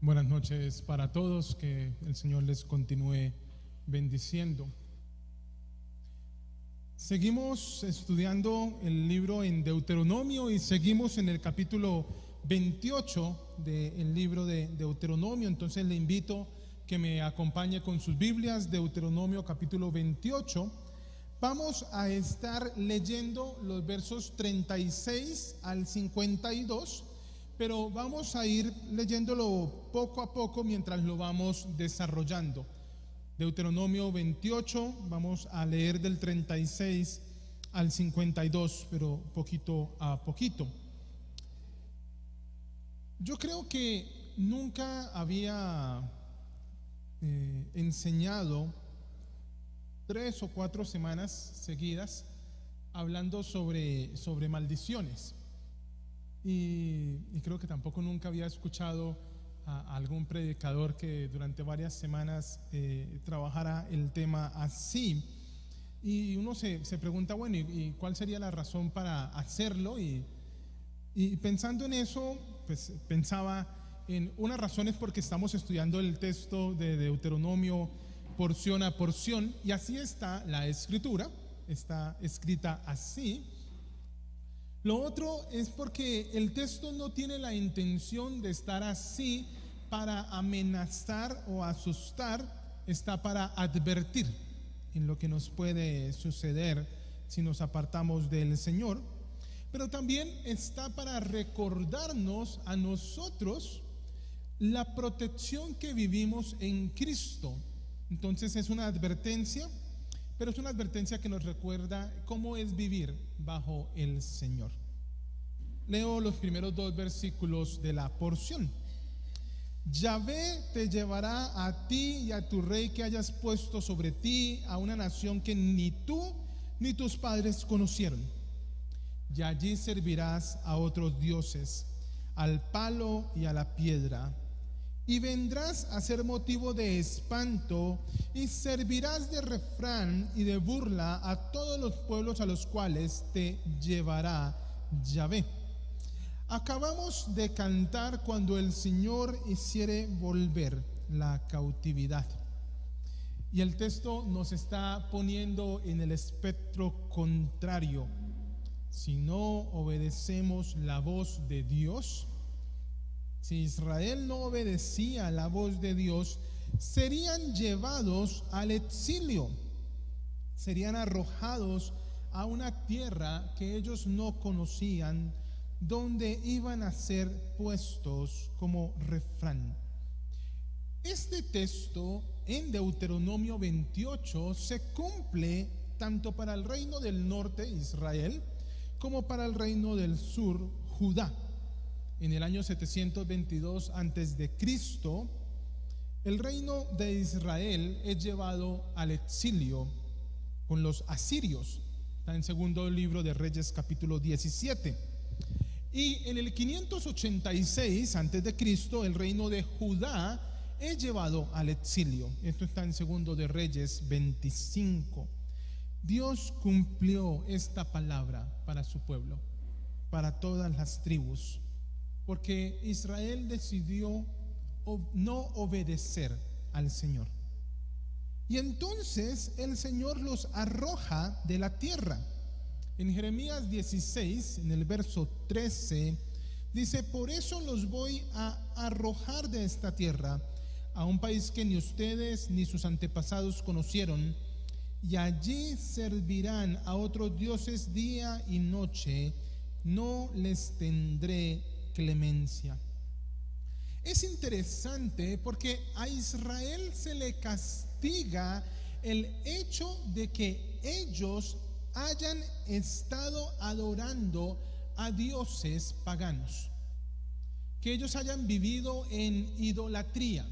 Buenas noches para todos, que el Señor les continúe bendiciendo. Seguimos estudiando el libro en Deuteronomio y seguimos en el capítulo 28 del libro de Deuteronomio. Entonces le invito que me acompañe con sus Biblias, Deuteronomio capítulo 28. Vamos a estar leyendo los versos 36 al 52, pero vamos a ir leyéndolo poco a poco mientras lo vamos desarrollando. Deuteronomio 28, vamos a leer del 36 al 52, pero poquito a poquito. Yo creo que nunca había enseñado 3 o 4 semanas seguidas hablando sobre maldiciones. Y creo que tampoco nunca había escuchado a algún predicador que durante varias semanas trabajara el tema así. Y uno se pregunta, bueno, ¿y cuál sería la razón para hacerlo? Y pensando en eso, pues pensaba en una razón es porque estamos estudiando el texto de Deuteronomio porción a porción, y así está la escritura, está escrita así. Lo otro es porque el texto no tiene la intención de estar así para amenazar o asustar, está para advertir en lo que nos puede suceder si nos apartamos del Señor, pero también está para recordarnos a nosotros la protección que vivimos en Cristo. Entonces es una advertencia, pero es una advertencia que nos recuerda cómo es vivir bajo el Señor. Leo los primeros 2 versículos de la porción. Yahvé te llevará a ti y a tu rey que hayas puesto sobre ti, a una nación que ni tú ni tus padres conocieron. Y allí servirás a otros dioses, al palo y a la piedra. Y vendrás a ser motivo de espanto y servirás de refrán y de burla a todos los pueblos a los cuales te llevará Yahvé. Acabamos de cantar cuando el Señor hiciere volver la cautividad. Y el texto nos está poniendo en el espectro contrario. Si no obedecemos la voz de Dios, si Israel no obedecía la voz de Dios, serían llevados al exilio, serían arrojados a una tierra que ellos no conocían, donde iban a ser puestos como refrán. Este texto en Deuteronomio 28 se cumple tanto para el reino del norte, Israel, como para el reino del sur, Judá. En el año 722 antes de Cristo, el reino de Israel es llevado al exilio con los asirios. Está en segundo libro de Reyes capítulo 17. Y en el 586 antes de Cristo, el reino de Judá es llevado al exilio. Esto está en segundo de Reyes 25. Dios cumplió esta palabra para su pueblo, para todas las tribus, porque Israel decidió no obedecer al Señor. Y entonces el Señor los arroja de la tierra. En Jeremías 16, en el verso 13, dice: por eso los voy a arrojar de esta tierra, a un país que ni ustedes ni sus antepasados conocieron, y allí servirán a otros dioses día y noche, no les tendré clemencia. Es interesante porque a Israel se le castiga el hecho de que ellos hayan estado adorando a dioses paganos, que ellos hayan vivido en idolatría.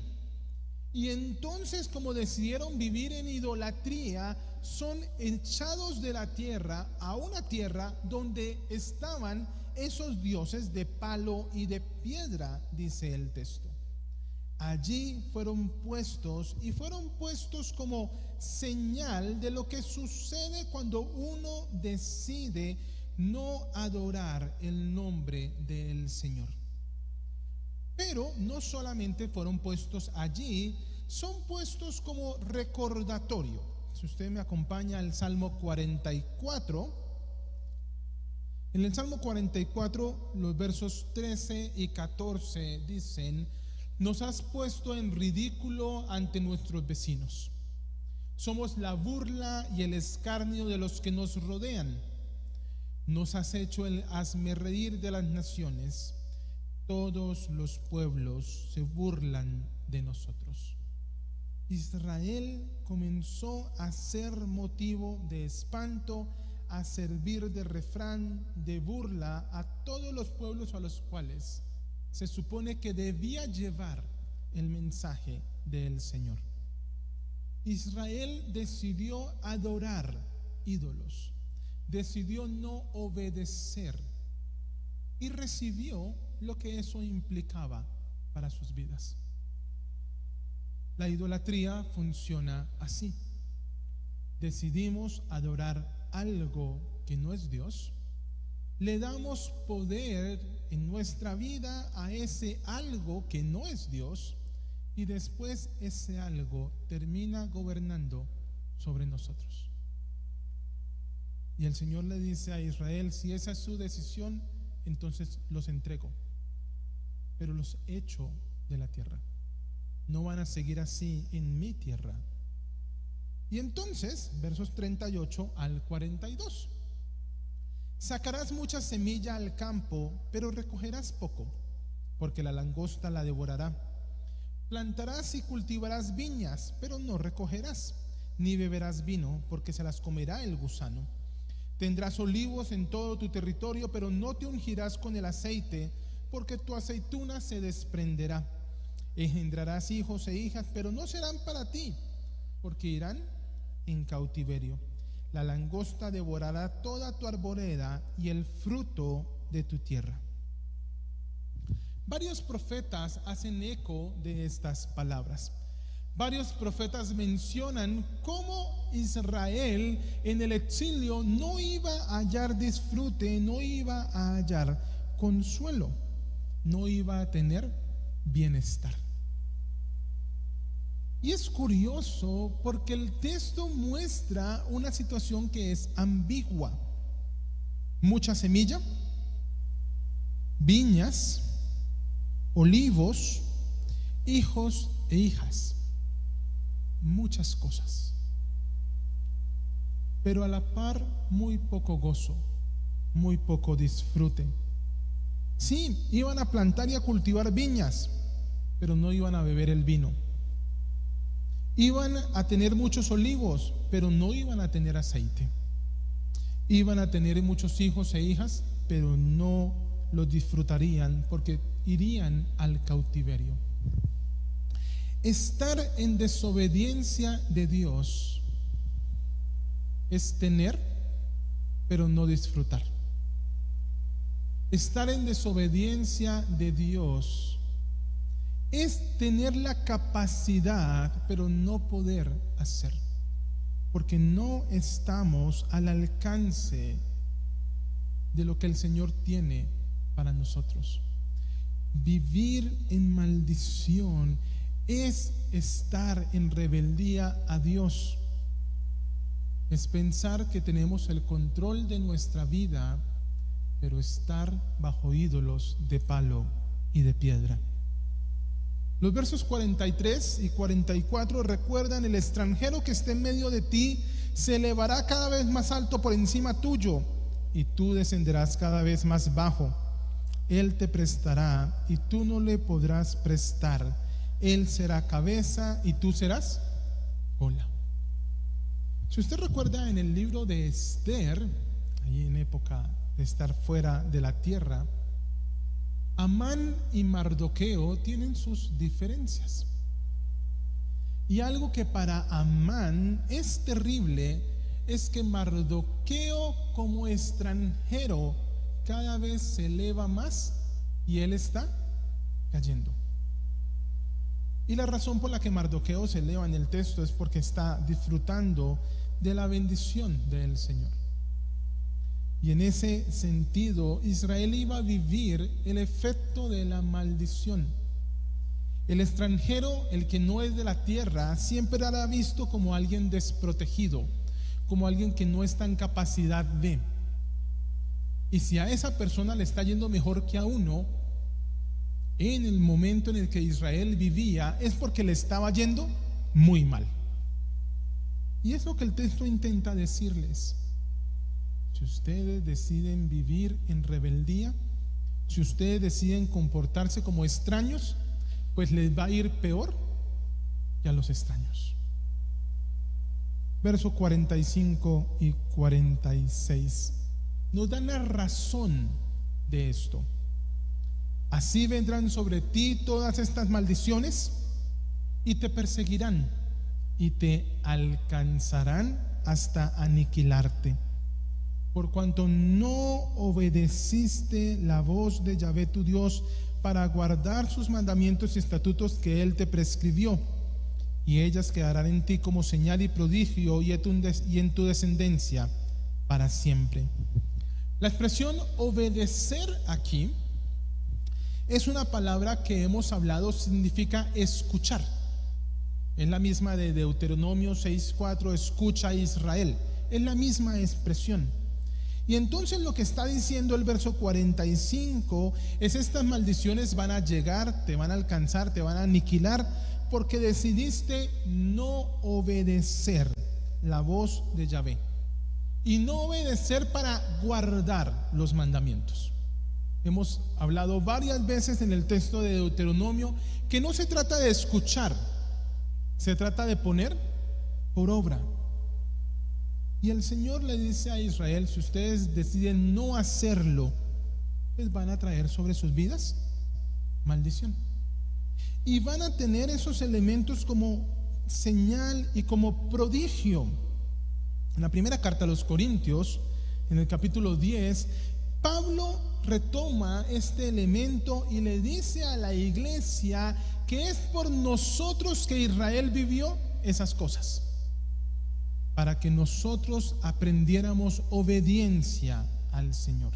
Y entonces, como decidieron vivir en idolatría, son echados de la tierra a una tierra donde estaban esos dioses de palo y de piedra, dice el texto. Allí fueron puestos, y fueron puestos como señal de lo que sucede cuando uno decide no adorar el nombre del Señor. Pero no solamente fueron puestos allí, son puestos como recordatorio. Si usted me acompaña al Salmo 44, en el Salmo 44, los versos 13 y 14 dicen: nos has puesto en ridículo ante nuestros vecinos. Somos la burla y el escarnio de los que nos rodean. Nos has hecho el hazmerreír de las naciones. Todos los pueblos se burlan de nosotros. Israel comenzó a ser motivo de espanto, a servir de refrán, de burla a todos los pueblos a los cuales se supone que debía llevar el mensaje del Señor. Israel decidió adorar ídolos, decidió no obedecer y recibió lo que eso implicaba para sus vidas. La idolatría funciona así: decidimos adorar algo que no es Dios, le damos poder en nuestra vida a ese algo que no es Dios, y después ese algo termina gobernando sobre nosotros. Y el Señor le dice a Israel: si esa es su decisión, entonces los entrego, pero los echo de la tierra. No van a seguir así en mi tierra. Y entonces, versos 38 al 42: sacarás mucha semilla al campo, pero recogerás poco, porque la langosta la devorará. Plantarás y cultivarás viñas, pero no recogerás, ni beberás vino, porque se las comerá el gusano. Tendrás olivos en todo tu territorio, pero no te ungirás con el aceite, porque tu aceituna se desprenderá. Engendrarás hijos e hijas, pero no serán para ti, porque irán en cautiverio. La langosta devorará toda tu arboleda y el fruto de tu tierra. Varios profetas hacen eco de estas palabras. Varios profetas mencionan cómo Israel en el exilio no iba a hallar disfrute, no iba a hallar consuelo, no iba a tener bienestar. Y es curioso porque el texto muestra una situación que es ambigua. Mucha semilla, viñas, olivos, hijos e hijas, muchas cosas, pero a la par muy poco gozo, muy poco disfrute. Sí, iban a plantar y a cultivar viñas, pero no iban a beber el vino. Iban a tener muchos olivos, pero no iban a tener aceite. Iban a tener muchos hijos e hijas, pero no los disfrutarían porque irían al cautiverio. Estar en desobediencia de Dios es tener, pero no disfrutar. Estar en desobediencia de Dios es tener la capacidad, pero no poder hacer, porque no estamos al alcance de lo que el Señor tiene para nosotros. Vivir en maldición es estar en rebeldía a Dios, es pensar que tenemos el control de nuestra vida, pero estar bajo ídolos de palo y de piedra. Los versos 43 y 44 recuerdan: el extranjero que esté en medio de ti se elevará cada vez más alto por encima tuyo, y tú descenderás cada vez más bajo. Él te prestará y tú no le podrás prestar. Él será cabeza y tú serás cola. Si usted recuerda, en el libro de Esther, ahí en época de estar fuera de la tierra, Amán y Mardoqueo tienen sus diferencias. Y algo que para Amán es terrible es que Mardoqueo, como extranjero, cada vez se eleva más y él está cayendo. Y la razón por la que Mardoqueo se eleva en el texto es porque está disfrutando de la bendición del Señor. Y en ese sentido, Israel iba a vivir el efecto de la maldición El extranjero, el que no es de la tierra, siempre será visto como alguien desprotegido, como alguien que no está en capacidad de. Y si a esa persona le está yendo mejor que a uno, en el momento en el que Israel vivía, es porque le estaba yendo muy mal. Y es lo que el texto intenta decirles. Si ustedes deciden vivir en rebeldía, si ustedes deciden comportarse como extraños, pues les va a ir peor que a los extraños. Verso 45 y 46 nos dan la razón de esto. Así vendrán sobre ti todas estas maldiciones y te perseguirán y te alcanzarán hasta aniquilarte, por cuanto no obedeciste la voz de Yahvé tu Dios para guardar sus mandamientos y estatutos que Él te prescribió, y ellas quedarán en ti como señal y prodigio y en tu descendencia para siempre. La expresión obedecer aquí es una palabra que hemos hablado, significa escuchar. Es la misma de Deuteronomio 6:4, escucha Israel. Es la misma expresión. Y entonces lo que está diciendo el verso 45 es: estas maldiciones van a llegar, te van a alcanzar, te van a aniquilar, porque decidiste no obedecer la voz de Yahvé. Y no obedecer para guardar los mandamientos. Hemos hablado varias veces en el texto de Deuteronomio que no se trata de escuchar, se trata de poner por obra. Y el Señor le dice a Israel: si ustedes deciden no hacerlo, pues van a traer sobre sus vidas maldición. Y van a tener esos elementos como señal y como prodigio. En la primera carta a los Corintios, en el capítulo 10, Pablo retoma este elemento y le dice a la iglesia que es por nosotros que Israel vivió esas cosas, para que nosotros aprendiéramos obediencia al Señor.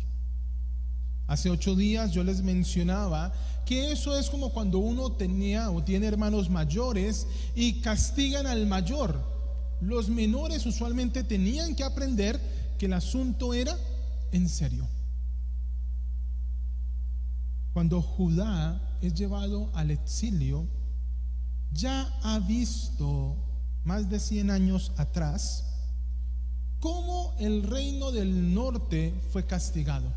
Hace 8 días yo les mencionaba que eso es como cuando uno tenía o tiene hermanos mayores y castigan al mayor. Los menores usualmente tenían que aprender que el asunto era en serio. Cuando Judá es llevado al exilio, ya ha visto más de 100 años atrás cómo el reino del norte fue castigado.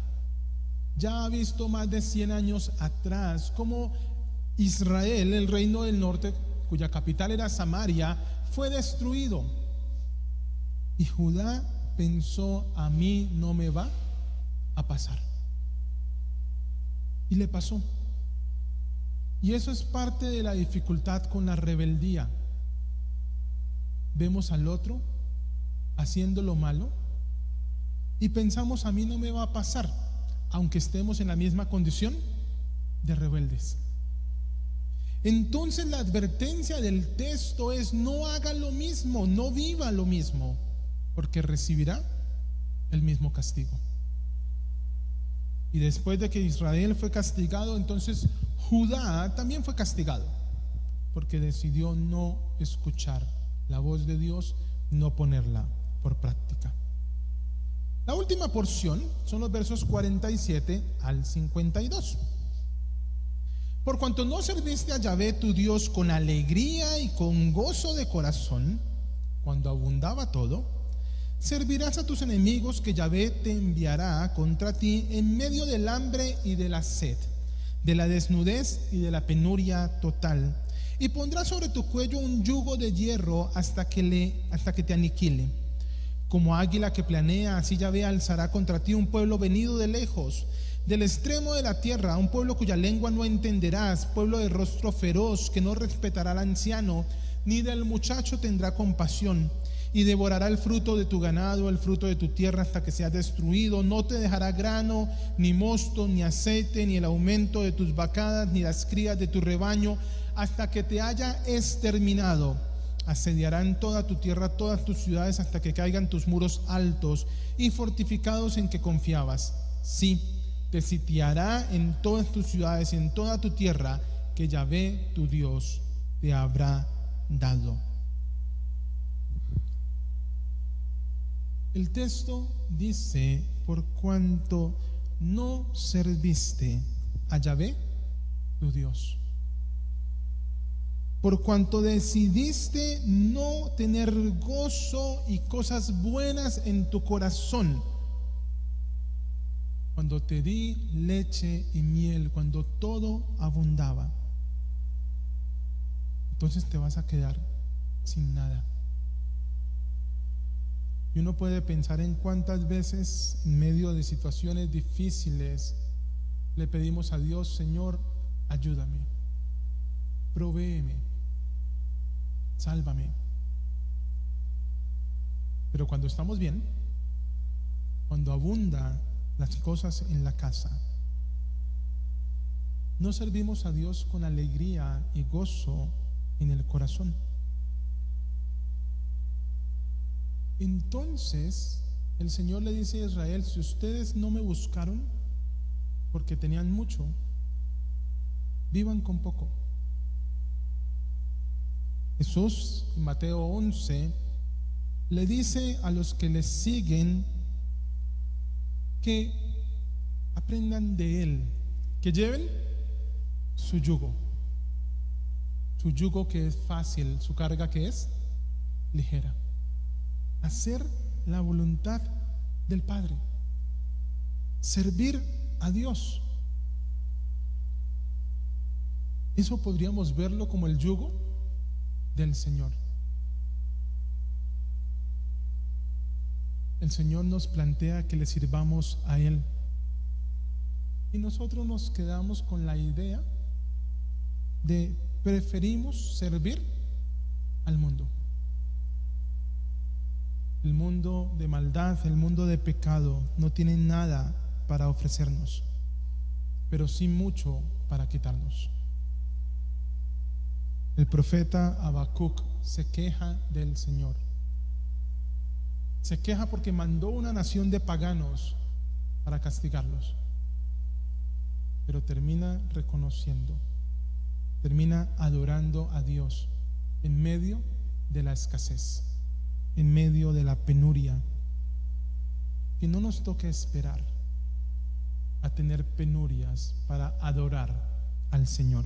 Ya ha visto más de 100 años atrás cómo Israel, el reino del norte, cuya capital era Samaria, fue destruido. Y Judá pensó: a mí no me va a pasar. Y le pasó. Y eso es parte de la dificultad con la rebeldía. Vemos al otro haciendo lo malo y pensamos: a mí no me va a pasar, aunque estemos en la misma condición de rebeldes. Entonces la advertencia del texto es: no haga lo mismo, no viva lo mismo, porque recibirá el mismo castigo. Y después de que Israel fue castigado, entonces Judá también fue castigado, porque decidió no escuchar la voz de Dios, no ponerla por práctica. La última porción son los versos 47 al 52. Por cuanto no serviste a Yahvé tu Dios con alegría y con gozo de corazón, cuando abundaba todo, servirás a tus enemigos que Yahvé te enviará contra ti en medio del hambre y de la sed, de la desnudez y de la penuria total, y pondrás sobre tu cuello un yugo de hierro hasta que te aniquile. Como águila que planea, así Yahvé alzará contra ti un pueblo venido de lejos, del extremo de la tierra, un pueblo cuya lengua no entenderás, pueblo de rostro feroz, que no respetará al anciano, ni del muchacho tendrá compasión, y devorará el fruto de tu ganado, el fruto de tu tierra, hasta que sea destruido. No te dejará grano, ni mosto, ni aceite, ni el aumento de tus vacadas, ni las crías de tu rebaño, hasta que te haya exterminado. Asediarán toda tu tierra, todas tus ciudades, hasta que caigan tus muros altos y fortificados en que confiabas. Sí, te sitiará en todas tus ciudades y en toda tu tierra, que Yahvé tu Dios te habrá dado. El texto dice: por cuanto no serviste a Yahvé tu Dios, por cuanto decidiste no tener gozo y cosas buenas en tu corazón, cuando te di leche y miel, cuando todo abundaba, entonces te vas a quedar sin nada. Y uno puede pensar en cuántas veces en medio de situaciones difíciles le pedimos a Dios: Señor, ayúdame, provéeme, sálvame. Pero cuando estamos bien, cuando abunda las cosas en la casa, no servimos a Dios con alegría y gozo en el corazón. Entonces el Señor le dice a Israel: si ustedes no me buscaron porque tenían mucho, vivan con poco. Jesús en Mateo 11 le dice a los que le siguen que aprendan de Él, que lleven su yugo que es fácil, su carga que es ligera. Hacer la voluntad del Padre, servir a Dios. Eso podríamos verlo como el yugo del Señor. El Señor nos plantea que le sirvamos a Él, y nosotros nos quedamos con la idea de preferimos servir al mundo. El mundo de maldad, el mundo de pecado no tiene nada para ofrecernos, pero sí mucho para quitarnos. El profeta Habacuc se queja del Señor. Se queja porque mandó una nación de paganos para castigarlos, pero termina reconociendo, termina adorando a Dios en medio de la escasez, en medio de la penuria. Que no nos toque esperar a tener penurias para adorar al Señor.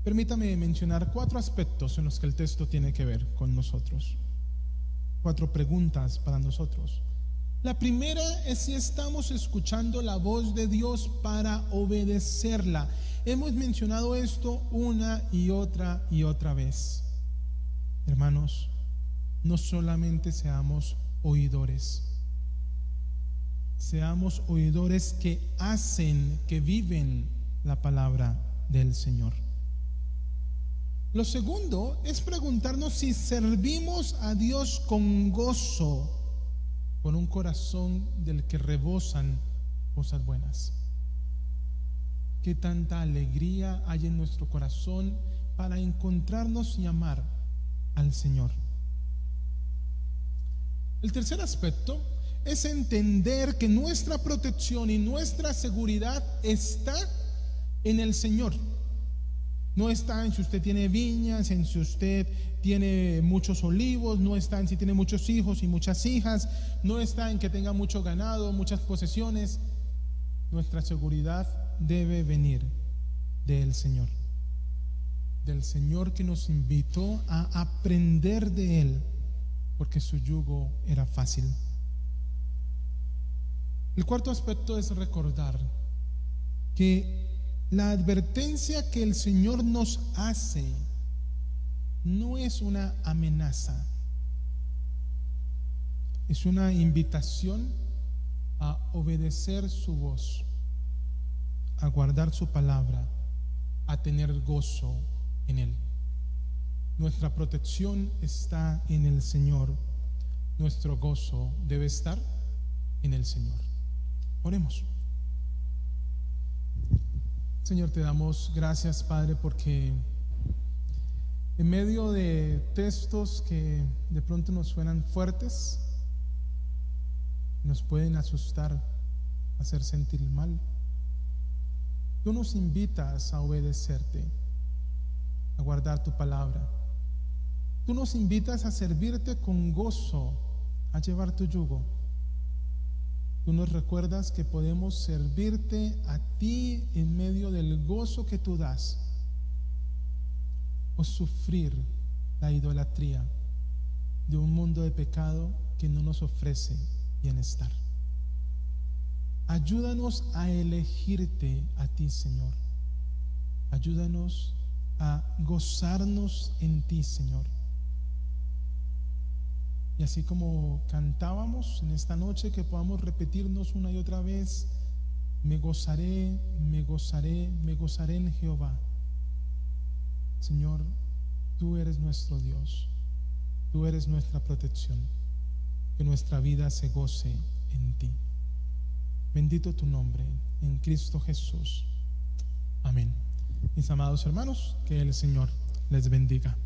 Permítame mencionar 4 aspectos en los que el texto tiene que ver con nosotros. 4 preguntas para nosotros. La primera es si estamos escuchando la voz de Dios para obedecerla. Hemos mencionado esto una y otra vez. Hermanos, no solamente seamos oidores que hacen, que viven la palabra del Señor. Lo segundo es preguntarnos si servimos a Dios con gozo, con un corazón del que rebosan cosas buenas. ¿Qué tanta alegría hay en nuestro corazón para encontrarnos y amar al Señor? El tercer aspecto es entender que nuestra protección y nuestra seguridad está en el Señor. No está en si usted tiene viñas, en si usted tiene muchos olivos, no está en si tiene muchos hijos y muchas hijas, no está en que tenga mucho ganado, muchas posesiones. Nuestra seguridad debe venir del Señor que nos invitó a aprender de Él, porque su yugo era fácil. El cuarto aspecto es recordar que la advertencia que el Señor nos hace no es una amenaza, es una invitación a obedecer su voz, a guardar su palabra, a tener gozo en Él. Nuestra protección está en el Señor, nuestro gozo debe estar en el Señor. Oremos. Señor, te damos gracias, Padre, porque en medio de textos que de pronto nos suenan fuertes, nos pueden asustar, hacer sentir mal, Tú nos invitas a obedecerte, a guardar tu palabra. Tú nos invitas a servirte con gozo, a llevar tu yugo. Tú nos recuerdas que podemos servirte a ti en medio del gozo que tú das, o sufrir la idolatría de un mundo de pecado que no nos ofrece bienestar. Ayúdanos a elegirte a ti, Señor. Ayúdanos a gozarnos en ti, Señor. Y así como cantábamos en esta noche, que podamos repetirnos una y otra vez: me gozaré, me gozaré, me gozaré en Jehová. Señor, tú eres nuestro Dios, tú eres nuestra protección. Que nuestra vida se goce en ti. Bendito tu nombre, en Cristo Jesús. Amén. Mis amados hermanos, que el Señor les bendiga.